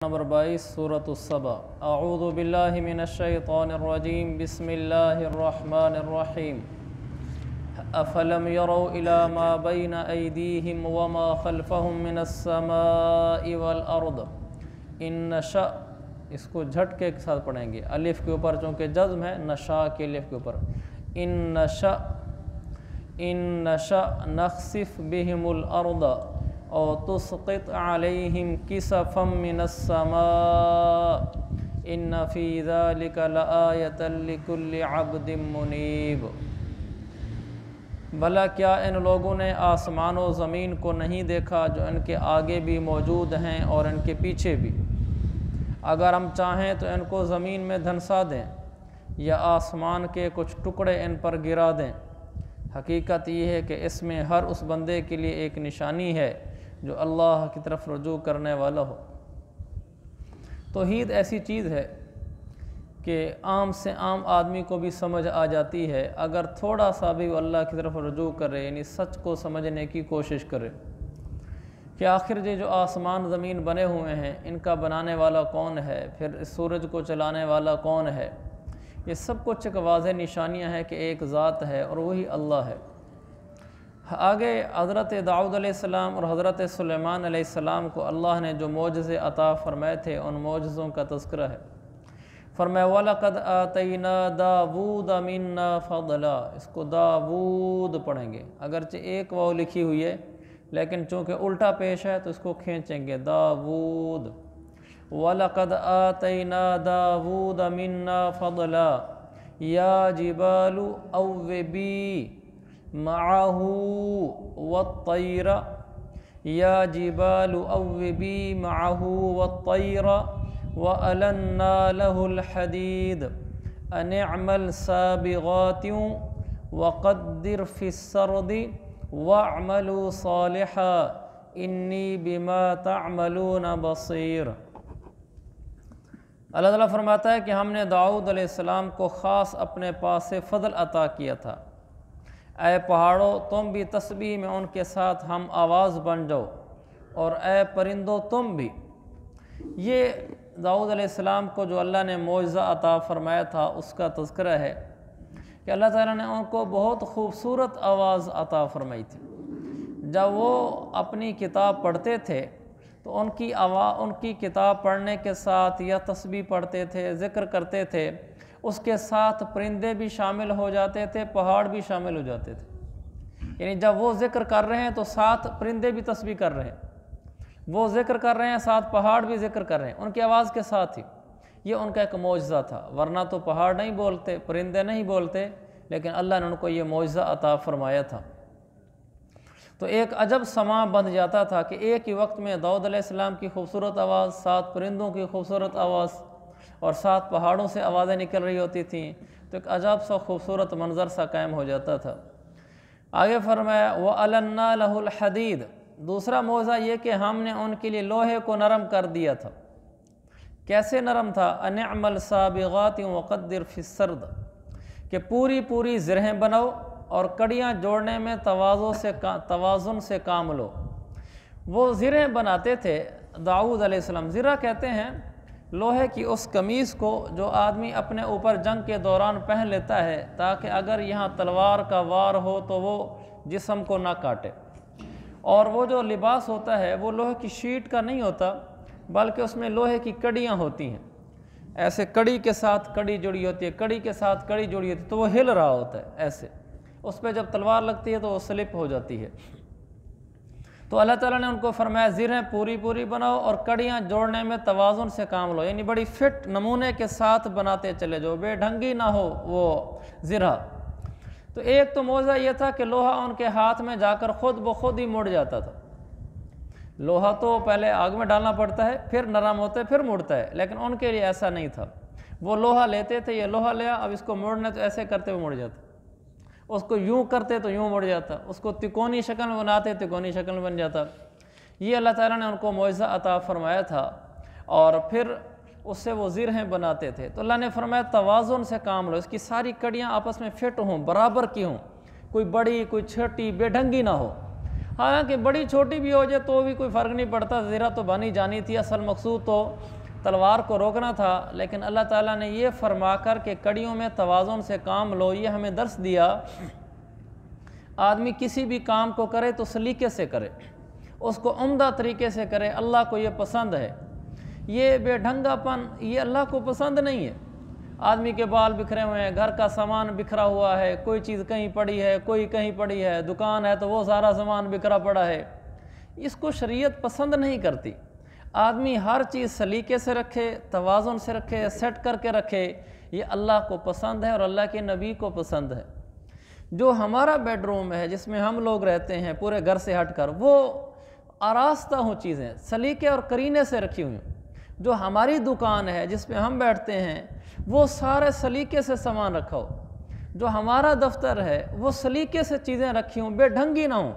Number 22 سورۃ السبا۔ اعوذ باللہ من الشیطان الرجیم، بسم اللہ الرحمن الرحیم۔ افلم يروا الى ما بین ایدیہم وما خلفہم من السماء والارض ان نشأ، اس کو جھٹکے کے ساتھ پڑھیں گے، الف کے اوپر چونکہ جزم ہے، نشاء کے الف کے اوپر، ان نشأ نخسف بہم الارض او تسقط علیہم کسفا من السماء ان فی ذلک لآیۃ لکل عبد منیب۔ بھلا کیا ان لوگوں نے آسمان و زمین کو نہیں دیکھا جو ان کے آگے بھی موجود ہیں اور ان کے پیچھے بھی؟ اگر ہم چاہیں تو ان کو زمین میں دھنسا دیں یا آسمان کے کچھ ٹکڑے ان پر گرا دیں۔ حقیقت یہ ہے کہ اس میں ہر اس بندے کے لیے ایک نشانی ہے جو اللہ کی طرف رجوع کرنے والا ہو۔ توحید ایسی چیز ہے کہ عام سے عام آدمی کو بھی سمجھ آ جاتی ہے اگر تھوڑا سا بھی وہ اللہ کی طرف رجوع کرے، یعنی سچ کو سمجھنے کی کوشش کرے کہ آخر یہ جو آسمان زمین بنے ہوئے ہیں ان کا بنانے والا کون ہے، پھر اس سورج کو چلانے والا کون ہے، یہ سب کچھ ایک واضح نشانیاں ہیں کہ ایک ذات ہے اور وہی اللہ ہے۔ آگے حضرت داؤد علیہ السلام اور حضرت سلیمان علیہ السلام کو اللہ نے جو معجزے عطا فرمائے تھے ان معجزوں کا تذکرہ ہے۔ فرمایا وَلَقَدْ آتَيْنَا دَاوُودَ مِنَّا فَضْلًا، اس کو داوود پڑھیں گے، اگرچہ ایک واو لکھی ہوئی ہے لیکن چونکہ الٹا پیش ہے تو اس کو کھینچیں گے، داوود۔ وَلَقَدْ آتَيْنَا دَاوُودَ مِنَّا فَضْلًا يَا جِبَالُ أَوِّبِي مَعَهُ وَالطَّيْرَ يَا جِبَالُ أَوِّبِي مَعَهُ وَالطَّيْرَ وَأَلَنَّا لَهُ الْحَدِيدَ أَنِ اعْمَلْ سَابِغَاتٍ وَقَدِّرْ فِي السَّرْدِ وَاعْمَلُوا صَالِحًا إِنِّي بِمَا تَعْمَلُونَ بَصِيرٌ۔ اللہ تعالیٰ فرماتا ہے کہ ہم نے داؤد علیہ السلام کو خاص اپنے پاس سے فضل عطا کیا تھا۔ اے پہاڑوں تم بھی تسبیح میں ان کے ساتھ ہم آواز بن جاؤ، اور اے پرندوں تم بھی۔ یہ داؤد علیہ السلام کو جو اللہ نے معجزہ عطا فرمایا تھا اس کا تذکرہ ہے کہ اللہ تعالیٰ نے ان کو بہت خوبصورت آواز عطا فرمائی تھی۔ جب وہ اپنی کتاب پڑھتے تھے تو ان کی کتاب پڑھنے کے ساتھ یا تسبیح پڑھتے تھے، ذکر کرتے تھے، اس کے ساتھ پرندے بھی شامل ہو جاتے تھے، پہاڑ بھی شامل ہو جاتے تھے۔ یعنی جب وہ ذکر کر رہے ہیں تو ساتھ پرندے بھی تسبیح کر رہے ہیں، وہ ذکر کر رہے ہیں ساتھ پہاڑ بھی ذکر کر رہے ہیں، ان کی آواز کے ساتھ ہی۔ یہ ان کا ایک معجزہ تھا، ورنہ تو پہاڑ نہیں بولتے، پرندے نہیں بولتے، لیکن اللہ نے ان کو یہ معجزہ عطا فرمایا تھا۔ تو ایک عجب سماع بن جاتا تھا کہ ایک ہی وقت میں داؤد علیہ السلام کی خوبصورت آواز، ساتھ پرندوں کی خوبصورت آواز، اور ساتھ پہاڑوں سے آوازیں نکل رہی ہوتی تھیں، تو ایک عجب سا خوبصورت منظر سا قائم ہو جاتا تھا۔ آگے فرمایا وَأَلَنَّا لَهُ الْحَدِيدَ، دوسرا معجزہ یہ کہ ہم نے ان کے لیے لوہے کو نرم کر دیا تھا۔ کیسے نرم تھا؟ أَنِ اعْمَلْ سَابِغَاتٍ وَقَدِّرْ فِي السَّرْدِ، کہ پوری زرہیں بناؤ اور کڑیاں جوڑنے میں توازن سے کام لو۔ وہ زرہیں بناتے تھے داؤد علیہ السلام۔ زرہ کہتے ہیں لوہے کی اس قمیص کو جو آدمی اپنے اوپر جنگ کے دوران پہن لیتا ہے تاکہ اگر یہاں تلوار کا وار ہو تو وہ جسم کو نہ کاٹے۔ اور وہ جو لباس ہوتا ہے وہ لوہے کی شیٹ کا نہیں ہوتا بلکہ اس میں لوہے کی کڑیاں ہوتی ہیں، ایسے کڑی کے ساتھ کڑی جڑی ہوتی ہے، کڑی کے ساتھ کڑی جڑی ہوتی ہے، تو وہ ہل رہا ہوتا ہے ایسے، اس پہ جب تلوار لگتی ہے تو وہ سلپ ہو جاتی ہے۔ تو اللہ تعالیٰ نے ان کو فرمایا زرہیں پوری بناؤ اور کڑیاں جوڑنے میں توازن سے کام لو، یعنی بڑی فٹ نمونے کے ساتھ بناتے چلے جاؤ، بے ڈھنگی نہ ہو وہ زرہ۔ تو ایک تو معجزہ یہ تھا کہ لوہا ان کے ہاتھ میں جا کر خود بخود ہی مڑ جاتا تھا۔ لوہا تو پہلے آگ میں ڈالنا پڑتا ہے، پھر نرم ہوتا ہے، پھر مڑتا ہے، لیکن ان کے لیے ایسا نہیں تھا۔ وہ لوہا لیتے تھے، یہ لوہا لیا، اب اس کو موڑنے تو ایسے کرتے ہوئے مڑ جاتا، اس کو یوں کرتے تو یوں مڑ جاتا، اس کو تکونی شکل میں بناتے تکونی شکل میں بن جاتا۔ یہ اللہ تعالیٰ نے ان کو معجزہ عطا فرمایا تھا، اور پھر اس سے وہ زرہیں بناتے تھے۔ تو اللہ نے فرمایا توازن سے کام لو، اس کی ساری کڑیاں آپس میں فٹ ہوں، برابر کی ہوں، کوئی بڑی کوئی چھوٹی بے ڈھنگی نہ ہو۔ حالانکہ بڑی چھوٹی بھی ہو جائے تو بھی کوئی فرق نہیں پڑتا، زرہ تو بنی جانی تھی، اصل مقصود تو تلوار کو روکنا تھا۔ لیکن اللہ تعالیٰ نے یہ فرما کر کہ کڑیوں میں توازن سے کام لو، یہ ہمیں درس دیا۔ آدمی کسی بھی کام کو کرے تو سلیقے سے کرے، اس کو عمدہ طریقے سے کرے، اللہ کو یہ پسند ہے۔ یہ بے ڈھنگا پن یہ اللہ کو پسند نہیں ہے۔ آدمی کے بال بکھرے ہوئے ہیں، گھر کا سامان بکھرا ہوا ہے، کوئی چیز کہیں پڑی ہے، کوئی کہیں پڑی ہے، دکان ہے تو وہ سارا سامان بکھرا پڑا ہے، اس کو شریعت پسند نہیں کرتی۔ آدمی ہر چیز سلیقے سے رکھے، توازن سے رکھے، سیٹ کر کے رکھے، یہ اللہ کو پسند ہے اور اللہ کے نبی کو پسند ہے۔ جو ہمارا بیڈ روم ہے جس میں ہم لوگ رہتے ہیں پورے گھر سے ہٹ کر، وہ آراستہ ہوں چیزیں سلیقے اور کرینے سے رکھی ہوئی۔ جو ہماری دکان ہے جس پہ ہم بیٹھتے ہیں وہ سارے سلیقے سے سامان رکھا ہو۔ جو ہمارا دفتر ہے وہ سلیقے سے چیزیں رکھی ہوں، بے ڈھنگی نہ ہوں،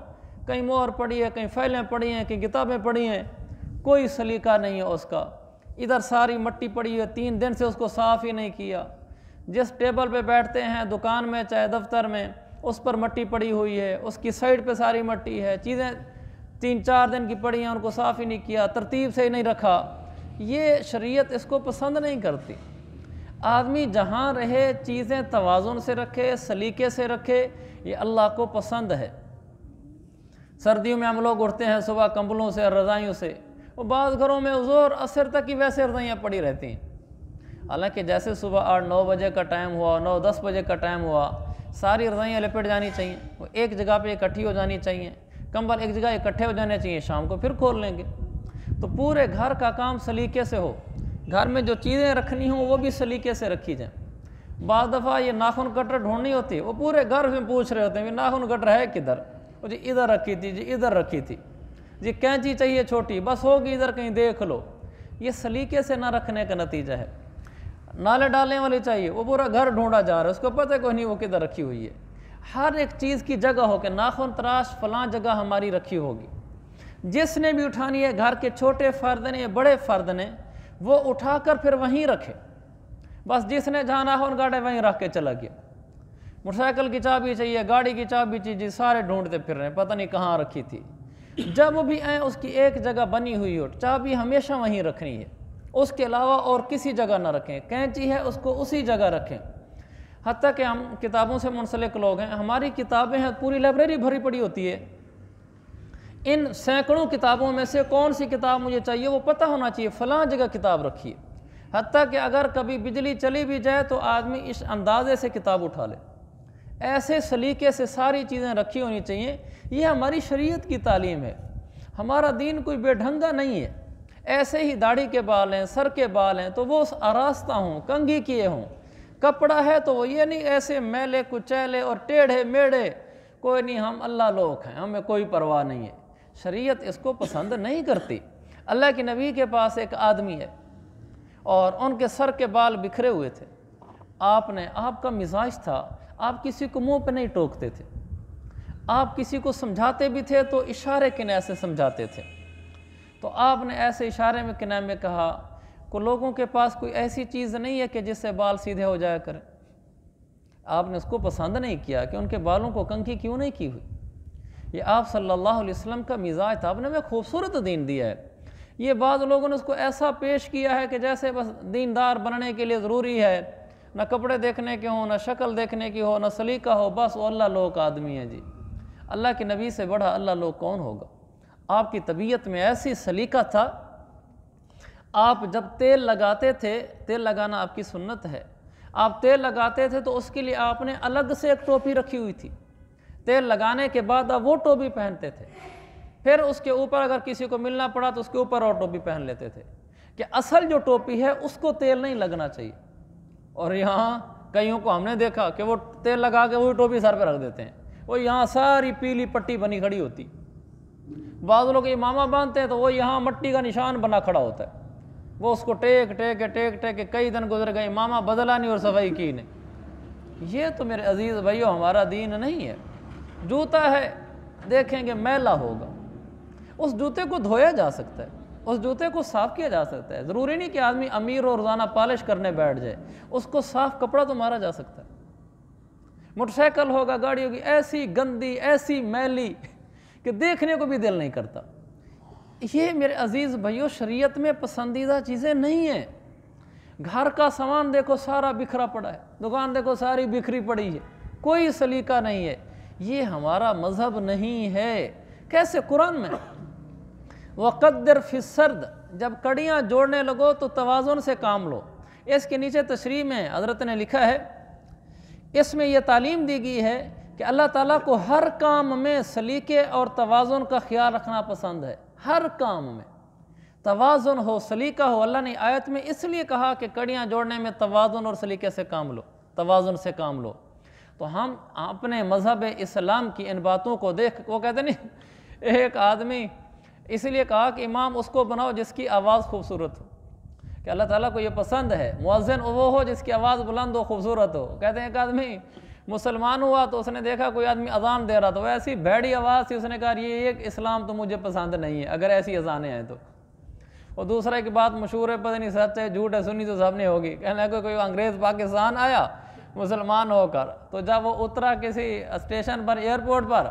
کہیں مہر پڑی ہے، کہیں فائلیں پڑی ہیں، کہیں کتابیں پڑی ہیں، کوئی سلیقہ نہیں ہے اس کا۔ ادھر ساری مٹی پڑی ہے، 3 دن سے اس کو صاف ہی نہیں کیا۔ جس ٹیبل پہ بیٹھتے ہیں دکان میں چاہے دفتر میں، اس پر مٹی پڑی ہوئی ہے، اس کی سائڈ پہ ساری مٹی ہے، چیزیں 3-4 دن کی پڑی ہیں، ان کو صاف ہی نہیں کیا، ترتیب سے ہی نہیں رکھا۔ یہ شریعت اس کو پسند نہیں کرتی۔ آدمی جہاں رہے چیزیں توازن سے رکھے، سلیقے سے رکھے، یہ اللہ کو پسند ہے۔ سردیوں میں ہم لوگ اٹھتے ہیں صبح کمبلوں سے اور رضائیوں سے، وہ بعض گھروں میں ظہر عصر تک ہی ویسے رضائیاں پڑی رہتی ہیں۔ حالانکہ جیسے صبح 8-9 بجے کا ٹائم ہوا، 9-10 بجے کا ٹائم ہوا، ساری رضائیاں لپٹ جانی چاہیے، وہ ایک جگہ پہ اکٹھی ہو جانی چاہیے، کمبل ایک جگہ اکٹھے ہو جانے چاہیے، شام کو پھر کھول لیں گے۔ تو پورے گھر کا کام سلیقے سے ہو، گھر میں جو چیزیں رکھنی ہوں وہ بھی سلیقے سے رکھی جائیں۔ بعض دفعہ یہ ناخن کٹر ڈھونڈنی ہوتی ہے، وہ پورے گھر میں پوچھ رہے ہوتے ہیں ناخن کٹر ہے کدھر؟ وہ جی ادھر رکھی تھی، جی ادھر رکھی تھی، جی کینچی چاہیے چھوٹی، بس ہوگی ادھر کہیں دیکھ لو۔ یہ سلیقے سے نہ رکھنے کا نتیجہ ہے۔ نالے ڈالنے والی چاہیے، وہ پورا گھر ڈھونڈا جا رہا ہے، اس کو پتہ کوئی نہیں وہ کدھر رکھی ہوئی ہے۔ ہر ایک چیز کی جگہ ہو کہ ناخن تراش فلاں جگہ ہماری رکھی ہوگی۔ جس نے بھی اٹھانی ہے، گھر کے چھوٹے فرد نے یا بڑے فرد نے، وہ اٹھا کر پھر وہیں رکھے۔ بس جس نے جہاں ناخن کاٹے وہیں رکھ کے چلا گیا۔ موٹر سائیکل کی چابی چاہیے، گاڑی کی چابی چاہیے، سارے ڈھونڈتے پھر رہے ہیں، پتہ نہیں کہاں رکھی تھی۔ جب بھی آئیں اس کی ایک جگہ بنی ہوئی ہو، چابی ہمیشہ وہیں رکھنی ہے، اس کے علاوہ اور کسی جگہ نہ رکھیں۔ کینچی ہے اس کو اسی جگہ رکھیں۔ حتیٰ کہ ہم کتابوں سے منسلک لوگ ہیں، ہماری کتابیں ہیں، پوری لائبریری بھری پڑی ہوتی ہے، ان سینکڑوں کتابوں میں سے کون سی کتاب مجھے چاہیے وہ پتہ ہونا چاہیے، فلاں جگہ کتاب رکھی ہے۔ حتیٰ کہ اگر کبھی بجلی چلی بھی جائے تو آدمی اس اندازے سے کتاب اٹھا لے، ایسے سلیقے سے ساری چیزیں رکھی ہونی چاہیے۔ یہ ہماری شریعت کی تعلیم ہے۔ ہمارا دین کوئی بے ڈھنگا نہیں ہے۔ ایسے ہی داڑھی کے بال ہیں، سر کے بال ہیں تو وہ آراستہ ہوں، کنگھی کیے ہوں۔ کپڑا ہے تو وہ یہ نہیں ایسے میلے کچیلے اور ٹیڑھے میڑھے، کوئی نہیں ہم اللہ لوگ ہیں، ہمیں کوئی پرواہ نہیں ہے۔ شریعت اس کو پسند نہیں کرتی۔ اللہ کے نبی کے پاس ایک آدمی ہے اور ان کے سر کے بال بکھرے ہوئے تھے۔ آپ کا مزاج تھا، آپ کسی کو منہ پہ نہیں ٹوکتے تھے، آپ کسی کو سمجھاتے بھی تھے تو اشارے کنائے سے سمجھاتے تھے۔ تو آپ نے ایسے اشارے میں کنائے میں کہا کہ لوگوں کے پاس کوئی ایسی چیز نہیں ہے کہ جس سے بال سیدھے ہو جایا کریں۔ آپ نے اس کو پسند نہیں کیا کہ ان کے بالوں کو کنگھی کیوں نہیں کی ہوئی۔ یہ آپ صلی اللہ علیہ وسلم کا مزاج تھا۔ آپ نے ہمیں خوبصورت دین دیا ہے۔ یہ بعض لوگوں نے اس کو ایسا پیش کیا ہے کہ جیسے بس دیندار بننے کے لیے ضروری ہے، نہ کپڑے دیکھنے کے ہوں، نہ شکل دیکھنے کی ہو، نہ سلیقہ ہو، بس وہ اللہ لوگ آدمی ہے۔ جی اللہ کے نبی سے بڑا اللہ لوگ کون ہوگا؟ آپ کی طبیعت میں ایسی سلیقہ تھا، آپ جب تیل لگاتے تھے، تیل لگانا آپ کی سنت ہے، آپ تیل لگاتے تھے تو اس کے لیے آپ نے الگ سے ایک ٹوپی رکھی ہوئی تھی۔ تیل لگانے کے بعد آپ وہ ٹوپی پہنتے تھے، پھر اس کے اوپر اگر کسی کو ملنا پڑا تو اس کے اوپر اور ٹوپی پہن لیتے تھے کہ اصل جو ٹوپی ہے اس کو تیل نہیں لگنا چاہیے۔ اور یہاں کئیوں کو ہم نے دیکھا کہ وہ تیل لگا کے وہی ٹوپی سر پہ رکھ دیتے ہیں، وہ یہاں ساری پیلی پٹی بنی کھڑی ہوتی۔ بعض لوگ امامہ باندھتے ہیں تو وہ یہاں مٹی کا نشان بنا کھڑا ہوتا ہے، وہ اس کو ٹیک کے کئی دن گزر گئے، امامہ بدلا نہیں اور صفائی کی نہیں۔ یہ تو میرے عزیز بھائیو ہمارا دین نہیں ہے۔ جوتا ہے دیکھیں گے میلا ہوگا، اس جوتے کو دھویا جا سکتا ہے، اس جوتے کو صاف کیا جا سکتا ہے۔ ضروری نہیں کہ آدمی امیر اور روزانہ پالش کرنے بیٹھ جائے، اس کو صاف کپڑا تو مارا جا سکتا ہے۔ موٹر سائیکل ہوگا، گاڑی ہوگی، ایسی گندی ایسی میلی کہ دیکھنے کو بھی دل نہیں کرتا۔ یہ میرے عزیز بھائیو شریعت میں پسندیدہ چیزیں نہیں ہیں۔ گھر کا سامان دیکھو سارا بکھرا پڑا ہے، دکان دیکھو ساری بکھری پڑی ہے، کوئی سلیقہ نہیں ہے۔ یہ ہمارا مذہب نہیں ہے۔ کیسے؟ قرآن میں وَقَدِّرْ فِي السَّرْدِ، جب کڑیاں جوڑنے لگو تو توازن سے کام لو۔ اس کے نیچے تشریح میں حضرت نے لکھا ہے، اس میں یہ تعلیم دی گئی ہے کہ اللہ تعالیٰ کو ہر کام میں سلیقے اور توازن کا خیال رکھنا پسند ہے۔ ہر کام میں توازن ہو، سلیقہ ہو۔ اللہ نے آیت میں اس لیے کہا کہ کڑیاں جوڑنے میں توازن اور سلیقے سے کام لو، توازن سے کام لو۔ تو ہم اپنے مذہب اسلام کی ان باتوں کو دیکھ، وہ کہتے نہیں، ایک آدمی اس لیے کہا کہ امام اس کو بناؤ جس کی آواز خوبصورت ہو، کہ اللہ تعالیٰ کو یہ پسند ہے۔ مؤذن وہ ہو جس کی آواز بلند ہو، خوبصورت ہو۔ کہتے ہیں ایک آدمی مسلمان ہوا تو اس نے دیکھا کوئی آدمی اذان دے رہا تو ایسی بھیڑی آواز تھی، اس نے کہا یہ ایک اسلام تو مجھے پسند نہیں ہے اگر ایسی اذانیں ہیں تو۔ اور دوسرے کی بات مشہور ہے، پتہ نہیں سچ ہے جھوٹ ہے، سنی تو سب نے ہوگی، کہنے لگا کوئی انگریز پاکستان آیا مسلمان ہو کر، تو جب وہ اترا کسی اسٹیشن پر، ایئرپورٹ پر،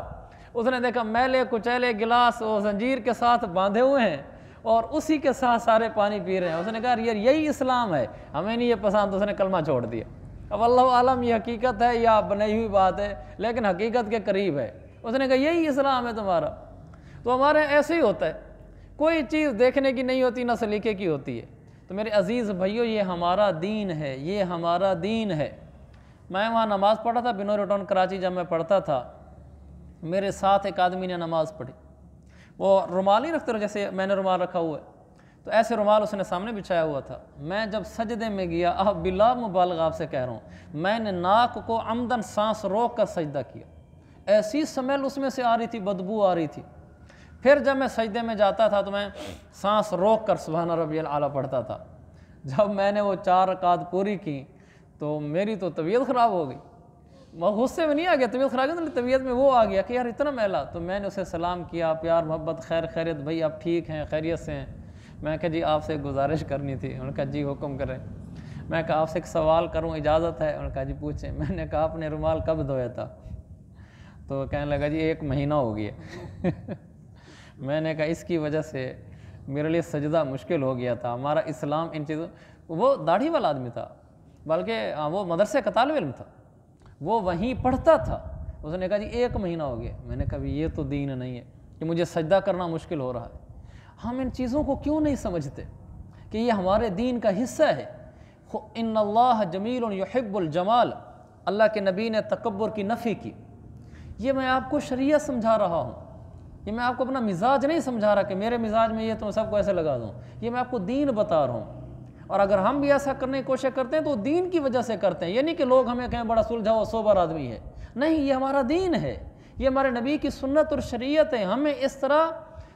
اس نے دیکھا میلے کچیلے گلاس وہ زنجیر کے ساتھ باندھے ہوئے ہیں اور اسی کے ساتھ سارے پانی پی رہے ہیں۔ اس نے کہا یار یہی اسلام ہے، ہمیں نہیں یہ پسند، اس نے کلمہ چھوڑ دیا۔ اب اللہ عالم یہ حقیقت ہے یا بنائی ہوئی بات ہے، لیکن حقیقت کے قریب ہے۔ اس نے کہا یہی اسلام ہے تمہارا۔ تو ہمارے ایسے ہی ہوتا ہے، کوئی چیز دیکھنے کی نہیں ہوتی، نہ سلیقے کی ہوتی ہے۔ تو میرے عزیز بھائیو یہ ہمارا دین ہے، یہ ہمارا دین ہے۔ میں وہاں نماز پڑھا تھا بنور ٹاؤن کراچی، جب میں پڑھتا تھا میرے ساتھ ایک آدمی نے نماز پڑھی، وہ رومال نہیں رکھتے جیسے میں نے رومال رکھا ہوا ہے، تو ایسے رومال اس نے سامنے بچھایا ہوا تھا۔ میں جب سجدے میں گیا، اب بلا مبالغہ آپ سے کہہ رہا ہوں، میں نے ناک کو عمدن سانس روک کر سجدہ کیا، ایسی سمیل اس میں سے آ رہی تھی، بدبو آ رہی تھی۔ پھر جب میں سجدے میں جاتا تھا تو میں سانس روک کر سبحان ربی الاعلیٰ پڑھتا تھا۔ جب میں نے وہ 4 رکعت پوری کی تو میری تو طبیعت خراب ہو گئی، وہ غصے میں نہیں آ گیا، طبیعت خراب ہو گئی، طبیعت میں وہ آ گیا کہ یار اتنا میلا۔ تو میں نے اسے سلام کیا، پیار محبت، خیریت بھائی آپ ٹھیک ہیں، خیریت سے ہیں؟ میں کہا جی آپ سے گزارش کرنی تھی۔ انہوں نے کہا جی حکم کریں۔ میں کہا آپ سے ایک سوال کروں، اجازت ہے؟ انہوں نے کہا جی پوچھیں۔ میں نے کہا آپ نے رومال کب دھویا تھا؟ تو کہنے لگا جی 1 مہینہ ہو گیا۔ میں نے کہا اس کی وجہ سے میرے لیے سجدہ مشکل ہو گیا تھا۔ ہمارا اسلام ان چیزوں، وہ داڑھی والا آدمی تھا، بلکہ وہ مدرسے کا طالب علم تھا، وہ وہیں پڑھتا تھا۔ اس نے کہا جی 1 مہینہ ہو گیا۔ میں نے کہا یہ تو دین نہیں ہے کہ مجھے سجدہ کرنا مشکل ہو رہا ہے۔ ہم ان چیزوں کو کیوں نہیں سمجھتے کہ یہ ہمارے دین کا حصہ ہے؟ ان اللہ جمیل یحب الجمال، اللہ کے نبی نے تکبر کی نفی کی۔ یہ میں آپ کو شریعت سمجھا رہا ہوں، یہ میں آپ کو اپنا مزاج نہیں سمجھا رہا کہ میرے مزاج میں یہ تو سب کو ایسے لگا دوں، یہ میں آپ کو دین بتا رہا ہوں۔ اور اگر ہم بھی ایسا کرنے کی کوشش کرتے ہیں تو دین کی وجہ سے کرتے ہیں، یہ نہیں کہ لوگ ہمیں کہیں بڑا سلجھا ہوا سوبر آدمی ہے، نہیں، یہ ہمارا دین ہے، یہ ہمارے نبی کی سنت اور شریعت ہے۔ ہمیں اس طرح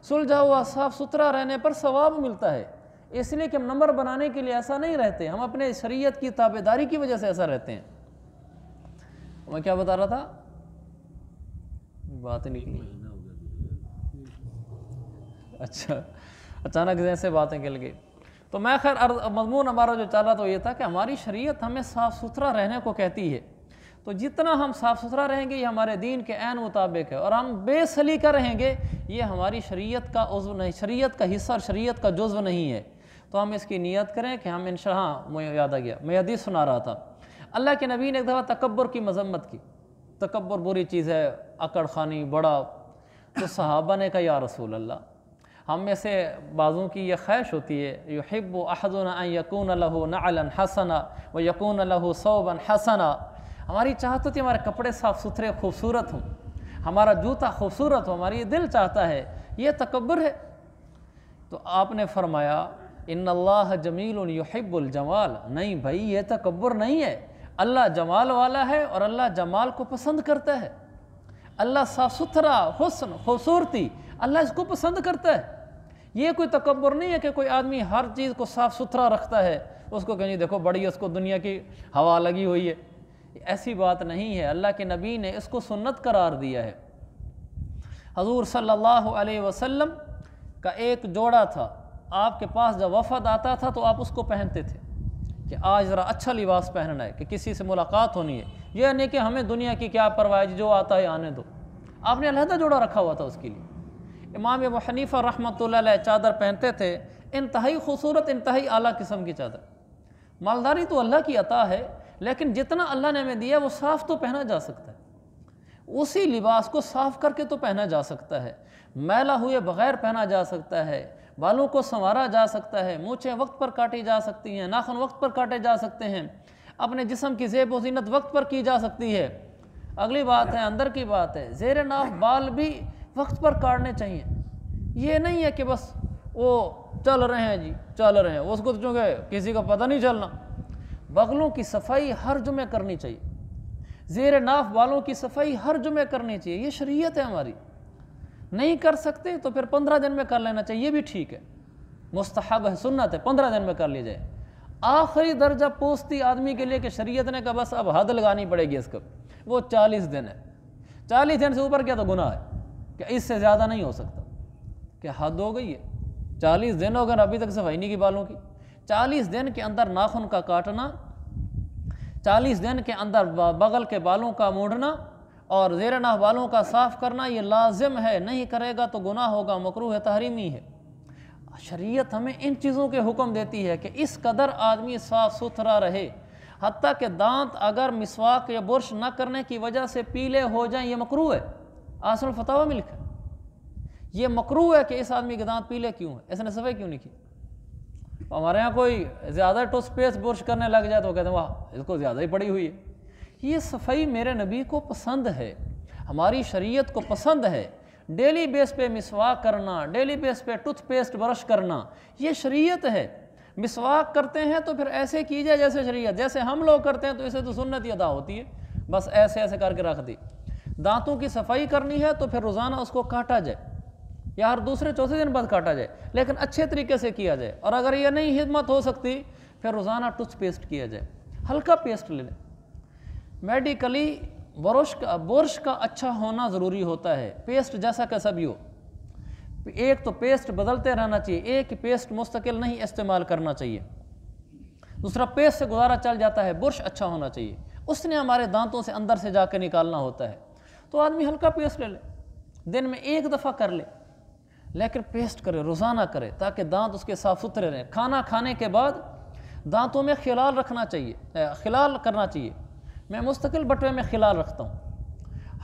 سلجھا ہوا صاف ستھرا رہنے پر ثواب ملتا ہے، اس لیے کہ ہم نمبر بنانے کے لیے ایسا نہیں رہتے، ہم اپنے شریعت کی تابعداری کی وجہ سے ایسا رہتے ہیں۔ میں کیا بتا رہا تھا؟ بات نکلی، اچھا اچانک ذہن سے باتیں نکل گئی۔ تو میں خیر مضمون ہمارا جو چل رہا تو یہ تھا کہ ہماری شریعت ہمیں صاف ستھرا رہنے کو کہتی ہے، تو جتنا ہم صاف ستھرا رہیں گے یہ ہمارے دین کے عین مطابق ہے، اور ہم بے سلیقہ رہیں گے یہ ہماری شریعت کا عضو نہیں، شریعت کا حصہ اور شریعت کا جزو نہیں ہے۔ تو ہم اس کی نیت کریں کہ ہم انشاءاللہ، مجھے یاد آ گیا، میں حدیث سنا رہا تھا، اللہ کے نبی نے ایک دفعہ تکبر کی مذمت کی، تکبر بری چیز ہے، اکڑ خانی، بڑا۔ تو صحابہ نے کہا یا رسول اللہ، ہم میں سے بعضوں کی یہ خواہش ہوتی ہے، یحب احدنا ان یکون له نعلا حسنا ویکون له ثوبا حسنا، ہماری چاہت ہوتی ہے ہمارے کپڑے صاف ستھرے خوبصورت ہوں، ہمارا جوتا خوبصورت ہو، ہماری دل چاہتا ہے، یہ تکبر ہے؟ تو آپ نے فرمایا ان اللہ جمیل یحب الجمال، نہیں بھائی یہ تکبر نہیں ہے، اللہ جمال والا ہے اور اللہ جمال کو پسند کرتا ہے، اللہ صاف ستھرا، حسن، خوبصورتی، اللہ اس کو پسند کرتا ہے۔ یہ کوئی تکبر نہیں ہے کہ کوئی آدمی ہر چیز کو صاف ستھرا رکھتا ہے، اس کو کہیں دیکھو بڑی اس کو دنیا کی ہوا لگی ہوئی ہے، ایسی بات نہیں ہے۔ اللہ کے نبی نے اس کو سنت قرار دیا ہے۔ حضور صلی اللہ علیہ وسلم کا ایک جوڑا تھا، آپ کے پاس جب وفد آتا تھا تو آپ اس کو پہنتے تھے کہ آج ذرا اچھا لباس پہننا ہے، کہ کسی سے ملاقات ہونی ہے، یہ نہیں کہ ہمیں دنیا کی کیا پرواہ ہے، جو آتا ہے آنے دو۔ آپ نے علیحدہ جوڑا رکھا ہوا تھا اس کے لیے۔ امام ابو حنیفہ رحمۃ اللہ علیہ چادر پہنتے تھے، انتہائی خوبصورت، انتہائی اعلیٰ قسم کی چادر۔ مالداری تو اللہ کی عطا ہے، لیکن جتنا اللہ نے ہمیں دیا وہ صاف تو پہنا جا سکتا ہے، اسی لباس کو صاف کر کے تو پہنا جا سکتا ہے، میلا ہوئے بغیر پہنا جا سکتا ہے، بالوں کو سنوارا جا سکتا ہے، مونچھیں وقت پر کاٹی جا سکتی ہیں، ناخن وقت پر کاٹے جا سکتے ہیں، اپنے جسم کی زیب و زینت وقت پر کی جا سکتی ہے۔ اگلی بات ہے، اندر کی بات ہے، زیر ناف بال بھی وقت پر کاٹنے چاہیے۔ یہ نہیں ہے کہ بس وہ چل رہے ہیں جی چل رہے ہیں، اس کو تو چونکہ کسی کا پتہ نہیں چلنا۔ بغلوں کی صفائی ہر جمعے کرنی چاہیے، زیر ناف بالوں کی صفائی ہر جمعے کرنی چاہیے، یہ شریعت ہے ہماری۔ نہیں کر سکتے تو پھر 15 دن میں کر لینا چاہیے، یہ بھی ٹھیک ہے، مستحب ہے، سنت ہے، 15 دن میں کر لی جائے۔ آخری درجہ پوستی آدمی کے لیے کہ شریعت نے کہا بس اب حد لگانی پڑے گی اس کو، وہ 40 دن ہے۔ 40 دن سے اوپر کیا تو گناہ ہے کہ اس سے زیادہ نہیں ہو سکتا، کہ حد ہو گئی ہے۔ 40 دن ہو گئے ابھی تک صفائی نہیں کی بالوں کی۔ 40 دن کے اندر ناخن کا کاٹنا، 40 دن کے اندر بغل کے بالوں کا موڑنا اور زیر ناف بالوں کا صاف کرنا، یہ لازم ہے، نہیں کرے گا تو گناہ ہوگا، مکروہ ہے، تحریمی ہے۔ شریعت ہمیں ان چیزوں کے حکم دیتی ہے کہ اس قدر آدمی صاف ستھرا رہے، حتیٰ کہ دانت اگر مسواک یا برش نہ کرنے کی وجہ سے پیلے ہو جائیں یہ مکروہ ہے۔ آسن الفتاوی میں لکھا ہے یہ مکروہ ہے کہ اس آدمی کے دانت پیلے کیوں ہیں، اس نے صفائی کیوں نہیں کی۔ ہمارے یہاں کوئی زیادہ ٹوتھ پیسٹ برش کرنے لگ جائے تو کہتے ہیں واہ اس کو زیادہ ہی پڑی ہوئی ہے۔ یہ صفائی میرے نبی کو پسند ہے، ہماری شریعت کو پسند ہے۔ ڈیلی بیس پہ مسواک کرنا، ڈیلی بیس پہ ٹوتھ پیسٹ برش کرنا، یہ شریعت ہے۔ مسواک کرتے ہیں تو پھر ایسے کیجئے جیسے شریعت، جیسے ہم لوگ کرتے ہیں تو اسے تو سنت ہی ادا ہوتی ہے، بس ایسے ایسے کر کے رکھ دی۔ دانتوں کی صفائی کرنی ہے تو پھر روزانہ اس کو کاٹا جائے یا ہر دوسرے چوتھے دن بعد کاٹا جائے، لیکن اچھے طریقے سے کیا جائے، اور اگر یہ نہیں ہمت ہو سکتی پھر روزانہ ٹوتھ پیسٹ کیا جائے، ہلکا پیسٹ لے لیں۔ میڈیکلی برش کا اچھا ہونا ضروری ہوتا ہے، پیسٹ جیسا کیسا بھی ہو، ایک تو پیسٹ بدلتے رہنا چاہیے، ایک پیسٹ مستقل نہیں استعمال کرنا چاہیے۔ دوسرا پیسٹ سے گزارا چل جاتا ہے، برش اچھا ہونا چاہیے، اس نے ہمارے دانتوں سے اندر سے جا کے نکالنا ہوتا ہے، تو آدمی ہلکا پیسٹ لے لے، دن میں ایک دفعہ کر لے، لیکن پیسٹ کرے، روزانہ کرے، تاکہ دانت اس کے صاف ستھرے رہیں۔ کھانا کھانے کے بعد دانتوں میں خلال رکھنا چاہیے، خلال کرنا چاہیے۔ میں مستقل بٹوے میں خلال رکھتا ہوں،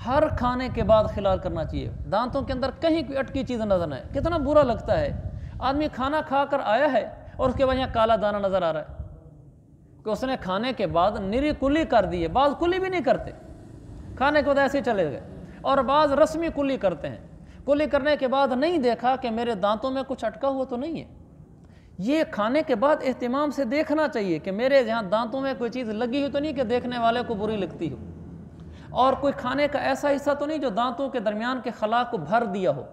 ہر کھانے کے بعد خلال کرنا چاہیے، دانتوں کے اندر کہیں کوئی اٹکی چیز نظر نہ آئے۔ کتنا برا لگتا ہے آدمی کھانا کھا کر آیا ہے اور اس کے بعد یہاں کالا دانہ نظر آ رہا ہے کہ اس نے کھانے کے بعد نری کلی کر دی ہے۔ بعض کلی بھی نہیں کرتے، کھانے کے بعد ایسے ہی چلے گئے، اور بعض رسمی کلی کرتے ہیں، کلی کرنے کے بعد نہیں دیکھا کہ میرے دانتوں میں کچھ اٹکا ہوا تو نہیں ہے۔ یہ کھانے کے بعد اہتمام سے دیکھنا چاہیے کہ میرے یہاں دانتوں میں کوئی چیز لگی ہوئی تو نہیں کہ دیکھنے والے کو بری لگتی ہو، اور کوئی کھانے کا ایسا حصہ تو نہیں جو دانتوں کے درمیان کے خلا کو بھر دیا ہو،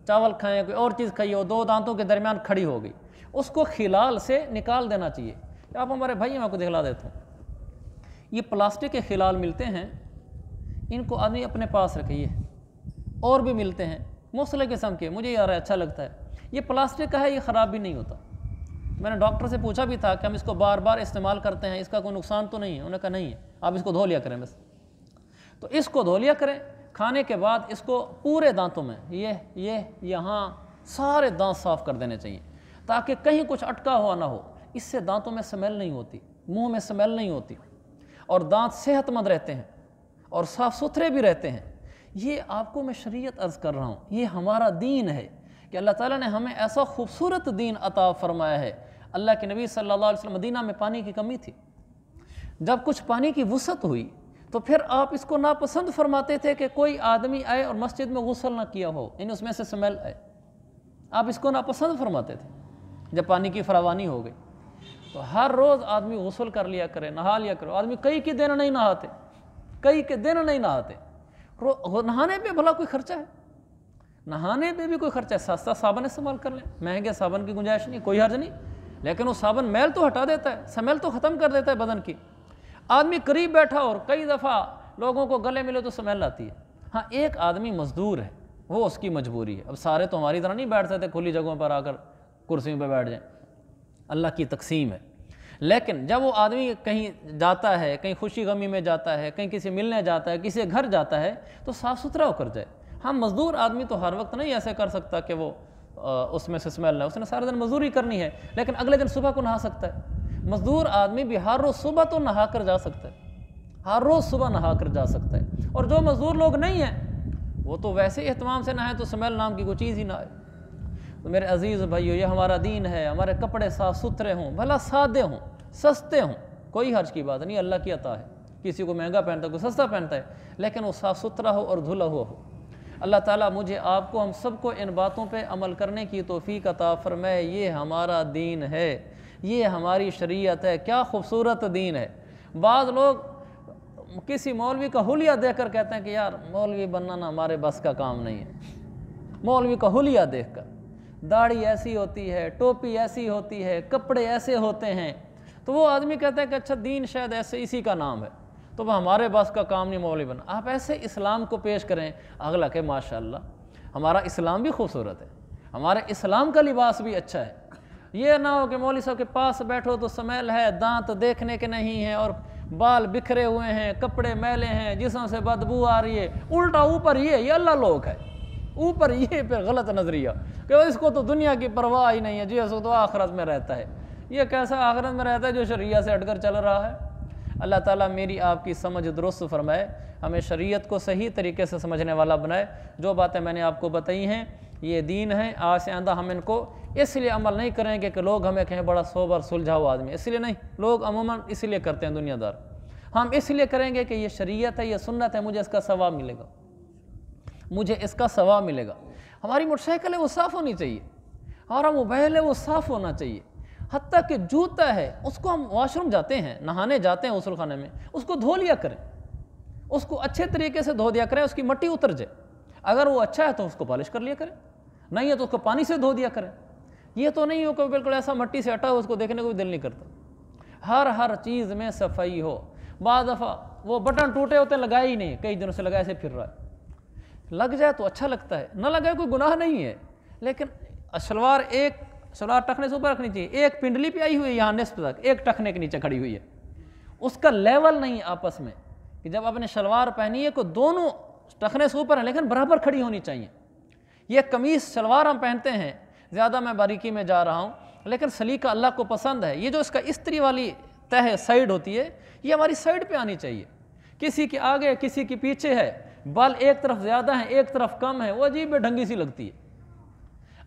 چاول کھائیں کوئی اور چیز کھائی ہو، دو دانتوں کے درمیان کھڑی ہو گئی، اس کو خلال سے نکال دینا چاہیے۔ آپ ہمارے بھائی میں آپ کو دکھلا دیتا ہوں، یہ پلاسٹک کے خلال ملتے ہیں، ان کو آدمی اپنے پاس رکھیے، اور بھی ملتے ہیں مختلف قسم کے، مجھے یار اچھا لگتا ہے، یہ پلاسٹک کا ہے، یہ خراب بھی نہیں ہوتا۔ میں نے ڈاکٹر سے پوچھا بھی تھا کہ ہم اس کو بار بار استعمال کرتے ہیں، اس کا کوئی نقصان تو نہیں ہے؟ انہوں نے کہا نہیں ہے، آپ اس کو دھو لیا کریں بس۔ تو اس کو دھو لیا کریں، کھانے کے بعد اس کو پورے دانتوں میں یہاں سارے دانت صاف کر دینے چاہیے، تاکہ کہیں کچھ اٹکا ہوا نہ ہو۔ اس سے دانتوں میں سمیل نہیں ہوتی، منہ میں سمیل نہیں ہوتی، اور دانت صحت مند رہتے ہیں اور صاف ستھرے بھی رہتے ہیں۔ یہ آپ کو میں شریعت عرض کر رہا ہوں، یہ ہمارا دین ہے کہ اللہ تعالیٰ نے ہمیں ایسا خوبصورت دین عطا فرمایا ہے۔ اللہ کے نبی صلی اللہ علیہ وسلم، مدینہ میں پانی کی کمی تھی، جب کچھ پانی کی وسعت ہوئی تو پھر آپ اس کو ناپسند فرماتے تھے کہ کوئی آدمی آئے اور مسجد میں غسل نہ کیا ہو، یعنی اس میں سے سمیل آئے، آپ اس کو ناپسند فرماتے تھے۔ جب پانی کی فراوانی ہو گئی تو ہر روز آدمی غسل کر لیا کرے، نہا لیا کرے۔ آدمی کئی کے دن نہیں نہاتے، کئی کے دن نہیں نہاتے۔ نہانے پہ بھلا کوئی خرچہ ہے؟ نہانے پہ بھی کوئی خرچہ ہے؟ سستا صابن استعمال کر لیں، مہنگے صابن کی گنجائش نہیں، کوئی حرج نہیں، لیکن وہ صابن میل تو ہٹا دیتا ہے، سمیل تو ختم کر دیتا ہے بدن کی۔ آدمی قریب بیٹھا اور کئی دفعہ لوگوں کو گلے ملے تو سمیل آتی ہے۔ ہاں ایک آدمی مزدور ہے، وہ اس کی مجبوری ہے، اب سارے تو ہماری طرح نہیں بیٹھ سکتے کھلی جگہوں پر آ کر کرسیوں پہ بیٹھ جائیں، اللہ کی تقسیم ہے۔ لیکن جب وہ آدمی کہیں جاتا ہے، کہیں خوشی غمی میں جاتا ہے، کہیں کسی ملنے جاتا ہے، کسی گھر جاتا ہے، تو صاف ستھرا ہو کر جائے، ہم مزدور آدمی تو ہر وقت نہیں ایسے کر سکتا کہ وہ اس میں سے اسمیل نہ، اس نے سارے دن مزدوری کرنی ہے، لیکن اگلے دن صبح کو نہا سکتا ہے۔ مزدور آدمی بھی ہر روز صبح تو نہا کر جا سکتا ہے، ہر روز صبح نہا کر جا سکتا ہے، اور جو مزدور لوگ نہیں ہیں وہ تو ویسے اہتمام سے نہائے تو اسمیل نام کی کوئی چیز ہی نہ آئے۔ تو میرے عزیز بھائیو، یہ ہمارا دین ہے، ہمارے کپڑے صاف ستھرے ہوں، بھلا سادے ہوں، سستے ہوں، کوئی حرج کی بات نہیں، اللہ کی عطا ہے، کسی کو مہنگا پہنتا ہے، کوئی سستا پہنتا ہے، لیکن وہ صاف ستھرا ہو اور دھلا ہوا ہو۔ اللہ تعالیٰ مجھے آپ کو، ہم سب کو ان باتوں پہ عمل کرنے کی توفیق عطا فرمائے۔ یہ ہمارا دین ہے، یہ ہماری شریعت ہے، کیا خوبصورت دین ہے۔ بعض لوگ کسی مولوی کا حلیہ دیکھ کر کہتے ہیں کہ یار مولوی بننا نا ہمارے بس کا کام نہیں ہے۔ مولوی کا حلیہ دیکھ کر، داڑھی ایسی ہوتی ہے، ٹوپی ایسی ہوتی ہے، کپڑے ایسے ہوتے ہیں، تو وہ آدمی کہتا ہے کہ اچھا دین شاید ایسے اسی کا نام ہے، تو وہ ہمارے بس کا کام نہیں مولوی بننا۔ آپ ایسے اسلام کو پیش کریں، اگلا کہ ماشاءاللہ ہمارا اسلام بھی خوبصورت ہے، ہمارے اسلام کا لباس بھی اچھا ہے۔ یہ نہ ہو کہ مولوی صاحب کے پاس بیٹھو تو سمیل ہے، دانت دیکھنے کے نہیں ہیں، اور بال بکھرے ہوئے ہیں، کپڑے میلے ہیں، جسم سے بدبو آ رہی ہے، الٹا اوپر یہ اللہ لوگ ہے، اوپر یہ پھر غلط نظریہ کہ اس کو تو دنیا کی پرواہ ہی نہیں ہے جی، اس کو تو آخرت میں رہتا ہے۔ یہ کیسا آخرت میں رہتا ہے جو شریعت سے ہٹ کر چل رہا ہے؟ اللہ تعالیٰ میری آپ کی سمجھ درست فرمائے، ہمیں شریعت کو صحیح طریقے سے سمجھنے والا بنائے۔ جو باتیں میں نے آپ کو بتائی ہیں یہ دین ہے، آج سے آئندہ ہم ان کو اس لیے عمل نہیں کریں گے کہ لوگ ہمیں کہیں بڑا سوبر سلجھاؤ آدمی، اس لیے نہیں، لوگ عموماً اس لیے کرتے ہیں دنیا دار۔ ہم اس لیے کریں گے کہ یہ شریعت ہے، یہ سنت ہے، مجھے اس کا ثواب ملے گا، مجھے اس کا ثواب ملے گا۔ ہماری موٹر سائیکل ہے وہ صاف ہونی چاہیے، ہمارا موبائل ہے وہ صاف ہونا چاہیے، حتیٰ کہ جوتا ہے اس کو ہم واش روم جاتے ہیں، نہانے جاتے ہیں غسل خانے میں، اس کو دھو لیا کریں، اس کو اچھے طریقے سے دھو دیا کریں، اس کی مٹی اتر جائے۔ اگر وہ اچھا ہے تو اس کو پالش کر لیا کریں، نہیں ہے تو اس کو پانی سے دھو دیا کریں۔ یہ تو نہیں ہو کہ بالکل ایسا مٹی سے ہٹا ہو اس کو دیکھنے کو بھی دل نہیں کرتا۔ ہر چیز میں صفائی ہو۔ بعض دفعہ وہ بٹن ٹوٹے ہوتے لگائے ہی نہیں، کئی دنوں سے لگائے سے پھر رہا ہے، لگ جائے تو اچھا لگتا ہے، نہ لگائے کوئی گناہ نہیں ہے، لیکن شلوار ٹخنے سے اوپر رکھنی چاہیے، ایک پنڈلی پہ آئی ہوئی ہے یہاں نصف تک، ایک ٹخنے کے نیچے کھڑی ہوئی ہے، اس کا لیول نہیں آپس میں، کہ جب آپ نے شلوار پہنی ہے کو دونوں ٹخنے سے اوپر ہیں لیکن برابر کھڑی ہونی چاہیے۔ یہ قمیص شلوار ہم پہنتے ہیں، زیادہ میں باریکی میں جا رہا ہوں، لیکن سلیقہ اللہ کو پسند ہے۔ یہ جو اس کا استری والی تہ سائیڈ ہوتی ہے یہ ہماری سائیڈ پہ آنی چاہیے، کسی کے آگے کسی کے پیچھے ہے، بال ایک طرف زیادہ ہیں ایک طرف کم ہے، وہ عجیب ڈھنگی سی لگتی ہے۔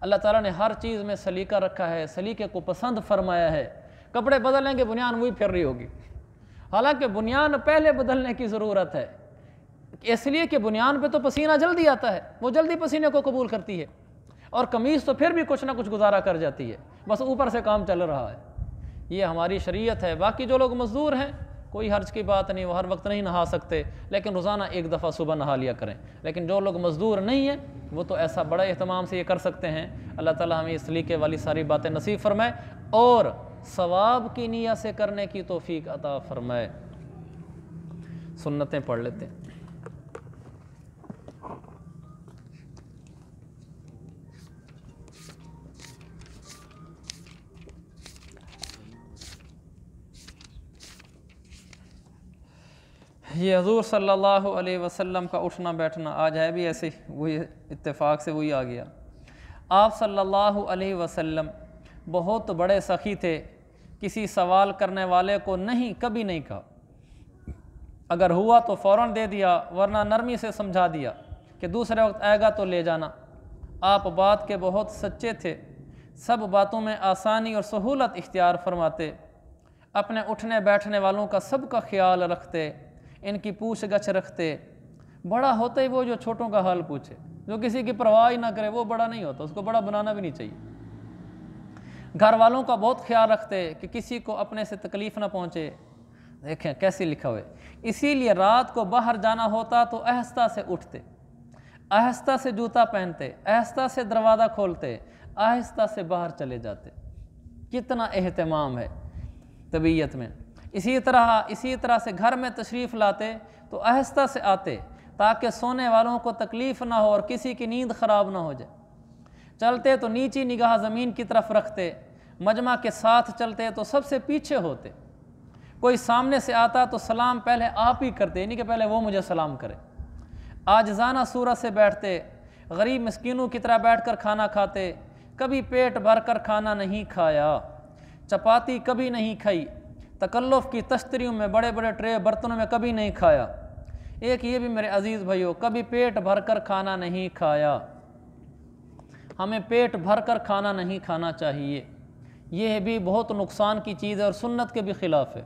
اللہ تعالیٰ نے ہر چیز میں سلیقہ رکھا ہے، سلیقے کو پسند فرمایا ہے۔ کپڑے بدلیں گے بنیان وہی پھر رہی ہوگی، حالانکہ بنیان پہلے بدلنے کی ضرورت ہے، اس لیے کہ بنیان پہ تو پسینہ جلدی آتا ہے، وہ جلدی پسینے کو قبول کرتی ہے، اور قمیص تو پھر بھی کچھ نہ کچھ گزارا کر جاتی ہے، بس اوپر سے کام چل رہا ہے۔ یہ ہماری شریعت ہے۔ باقی جو لوگ مزدور ہیں کوئی حرج کی بات نہیں، وہ ہر وقت نہیں نہا سکتے، لیکن روزانہ ایک دفعہ صبح نہا لیا کریں۔ لیکن جو لوگ مزدور نہیں ہیں وہ تو ایسا بڑا اہتمام سے یہ کر سکتے ہیں۔ اللہ تعالیٰ ہمیں اس سلیقے والی ساری باتیں نصیب فرمائے اور ثواب کی نیت سے کرنے کی توفیق عطا فرمائے۔ سنتیں پڑھ لیتے ہیں۔ یہ حضور صلی اللہ علیہ وسلم کا اٹھنا بیٹھنا آج ہے بھی ایسے وہی اتفاق سے وہی آ گیا۔ آپ صلی اللہ علیہ وسلم بہت بڑے سخی تھے، کسی سوال کرنے والے کو نہیں کبھی نہیں کہا، اگر ہوا تو فوراً دے دیا، ورنہ نرمی سے سمجھا دیا کہ دوسرے وقت آئے گا تو لے جانا۔ آپ بات کے بہت سچے تھے، سب باتوں میں آسانی اور سہولت اختیار فرماتے، اپنے اٹھنے بیٹھنے والوں کا سب کا خیال رکھتے، ان کی پوچھ گچھ رکھتے۔ بڑا ہوتا ہی وہ جو چھوٹوں کا حال پوچھے، جو کسی کی پرواہ ہی نہ کرے وہ بڑا نہیں ہوتا، اس کو بڑا بنانا بھی نہیں چاہیے۔ گھر والوں کا بہت خیال رکھتے کہ کسی کو اپنے سے تکلیف نہ پہنچے۔ دیکھیں کیسی لکھا ہوئے، اسی لیے رات کو باہر جانا ہوتا تو آہستہ سے اٹھتے، آہستہ سے جوتا پہنتے، آہستہ سے دروازہ کھولتے، آہستہ سے باہر چلے جاتے۔ کتنا اہتمام ہے طبیعت میں۔ اسی طرح سے گھر میں تشریف لاتے تو آہستہ سے آتے تاکہ سونے والوں کو تکلیف نہ ہو اور کسی کی نیند خراب نہ ہو جائے۔ چلتے تو نیچی نگاہ زمین کی طرف رکھتے، مجمع کے ساتھ چلتے تو سب سے پیچھے ہوتے۔ کوئی سامنے سے آتا تو سلام پہلے آپ ہی کرتے، نہیں کہ پہلے وہ مجھے سلام کرے۔ عاجزانہ صورت سے بیٹھتے، غریب مسکینوں کی طرح بیٹھ کر کھانا کھاتے، کبھی پیٹ بھر کر کھانا نہیں کھایا، چپاتی کبھی نہیں کھائی، تکلف کی تشتریوں میں بڑے بڑے ٹرے برتنوں میں کبھی نہیں کھایا۔ ایک یہ بھی میرے عزیز بھائیو، کبھی پیٹ بھر کر کھانا نہیں کھایا۔ ہمیں پیٹ بھر کر کھانا نہیں کھانا چاہیے، یہ بھی بہت نقصان کی چیز ہے اور سنت کے بھی خلاف ہے۔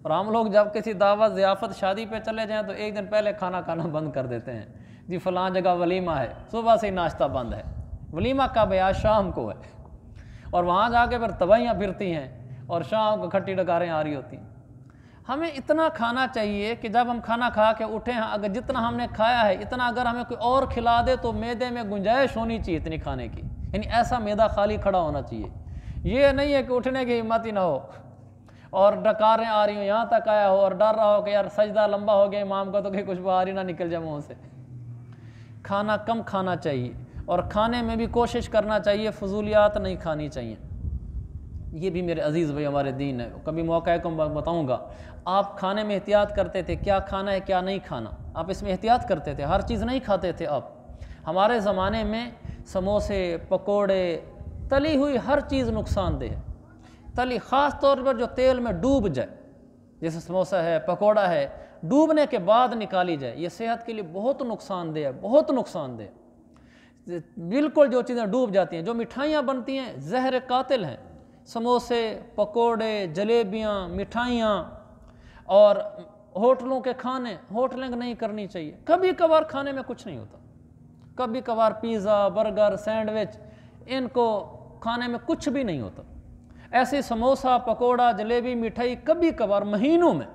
اور ہم لوگ جب کسی دعوت ضیافت شادی پہ چلے جائیں تو ایک دن پہلے کھانا کھانا بند کر دیتے ہیں، جی فلاں جگہ ولیمہ ہے، صبح سے ہی ناشتہ بند ہے، ولیمہ کب ہے؟ آج شام کو ہے، اور وہاں جا کے پھر تباہیاں پھرتی ہیں اور شام کو کھٹی ڈکاریں آ رہی ہوتی ہیں۔ ہمیں اتنا کھانا چاہیے کہ جب ہم کھانا کھا کے اٹھیں، اگر جتنا ہم نے کھایا ہے اتنا اگر ہمیں کوئی اور کھلا دے تو معدے میں گنجائش ہونی چاہیے اتنی کھانے کی، یعنی ایسا معدہ خالی کھڑا ہونا چاہیے۔ یہ نہیں ہے کہ اٹھنے کی ہمت ہی نہ ہو اور ڈکاریں آ رہی ہوں، یہاں تک آیا ہو اور ڈر رہا ہو کہ یار سجدہ لمبا ہو گیا امام کا تو کہ کچھ باہر ہی نہ نکل جائے منہ سے۔ کھانا کم کھانا چاہیے اور کھانے میں بھی کوشش کرنا چاہیے فضولیات نہیں کھانی چاہیے۔ یہ بھی میرے عزیز بھائی ہمارے دین ہے، کبھی موقع ہے کو بتاؤں گا۔ آپ کھانے میں احتیاط کرتے تھے، کیا کھانا ہے کیا نہیں کھانا، آپ اس میں احتیاط کرتے تھے، ہر چیز نہیں کھاتے تھے آپ۔ ہمارے زمانے میں سموسے، پکوڑے، تلی ہوئی ہر چیز نقصان دہ ہے، تلی خاص طور پر جو تیل میں ڈوب جائے، جیسے سموسہ ہے، پکوڑا ہے، ڈوبنے کے بعد نکالی جائے، یہ صحت کے لیے بہت نقصان دہ ہے، بہت نقصان دہ۔ بالکل جو چیزیں ڈوب جاتی ہیں، جو مٹھائیاں بنتی ہیں زہر قاتل ہیں، سموسے، پکوڑے، جلیبیاں، مٹھائیاں اور ہوٹلوں کے کھانے، ہوٹلنگ نہیں کرنی چاہیے۔ کبھی کبھار کھانے میں کچھ نہیں ہوتا، کبھی کبھار پیزا، برگر، سینڈوچ، ان کو کھانے میں کچھ بھی نہیں ہوتا۔ ایسے سموسہ، پکوڑا، جلیبی، مٹھائی کبھی کبھار، مہینوں میں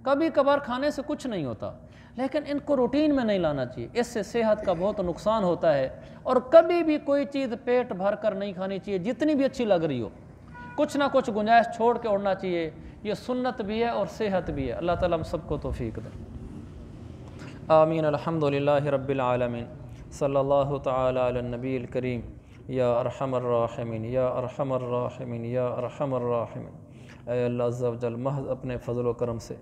کبھی کبھار کھانے سے کچھ نہیں ہوتا، لیکن ان کو روٹین میں نہیں لانا چاہیے، اس سے صحت کا بہت نقصان ہوتا ہے۔ اور کبھی بھی کوئی چیز پیٹ بھر کر نہیں کھانی چاہیے، جتنی بھی اچھی لگ رہی ہو، کچھ نہ کچھ گنجائش چھوڑ کے اڑنا چاہیے، یہ سنت بھی ہے اور صحت بھی ہے۔ اللہ تعالیٰ ہم سب کو توفیق دے، آمین۔ الحمدللہ رب العالمین، صلی اللہ تعالی علی النبی الکریم، یا ارحم الراحمین، یا ارحم الراحمین، یا ارحم الراحمین۔ اے اللہ عز و جل، محض اپنے فضل و کرم سے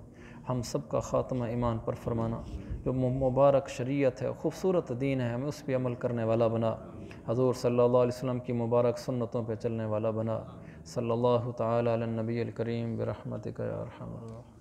ہم سب کا خاتمہ ایمان پر فرمانا، جو مبارک شریعت ہے، خوبصورت دین ہے، ہمیں اس پہ عمل کرنے والا بنا، حضور صلی اللہ علیہ وسلم کی مبارک سنتوں پہ چلنے والا بنا۔ صلی اللہ تعالی علی النبی الکریم برحمتک یا ارحم الراحمین۔